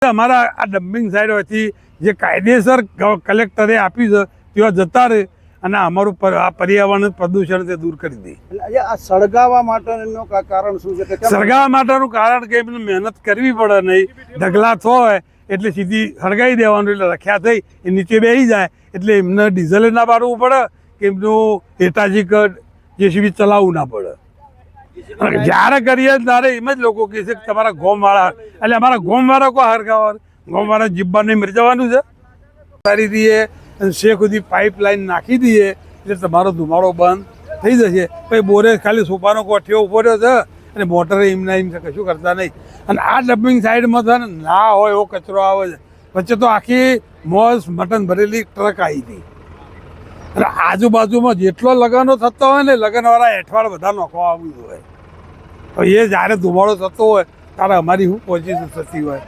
અમારા આ dumping side હોયથી જે કાયદેસર કલેક્ટરે આપ્યું છે તેવા જતા રહે અને અમારું આ પર્યાવરણ પ્રદૂષણ તે દૂર કરી દે. આ સળગાવવા માટેનું કારણ શું છે? સળગાવવા માટેનું કારણ કે એમને મહેનત કરવી પડે નહીં, ઢગલા હોય એટલે સીધી સળગાવી દેવાનું, એટલે રખ્યા થઈ એ નીચે બેસી જાય એટલે એમને ડીઝલ ના પાડવું પડે કે એમનું હેટાજી જેસીબી ચલાવવું ના પડે. જ્યારે કરીએ ત્યારે એમ જ લોકો કહે છે કે તમારા ગોમવાળા, એટલે અમારા ગોમવાળા કોઈ હરગાવા, ગોમવાળા જીબ્બા નહીં મરી જવાનું છે. ઉતારી દઈએ અને શેખ સુધી પાઇપલાઇન નાખી દઈએ એટલે તમારો ધુમાડો બંધ થઈ જશે. પછી બોરે ખાલી સોફાનો કોઠીઓ ઉભો રહ્યો છે અને મોટરે એમના એમ કશું કરતા નહીં. અને આ ડમ્પિંગ સાઇડમાં છે ને ના હોય એવો કચરો આવે છે. વચ્ચે તો આખી મોસ મટન ભરેલી ટ્રક આવી હતી અને આજુબાજુમાં જેટલો લગ્નો થતો હોય ને લગ્નવાળા હેઠવાળ બધા નોખવા આવ્યું હોય. હવે એ જ્યારે ધુમાડો થતો હોય ત્યારે અમારી શું પોઝિશન થતી હોય.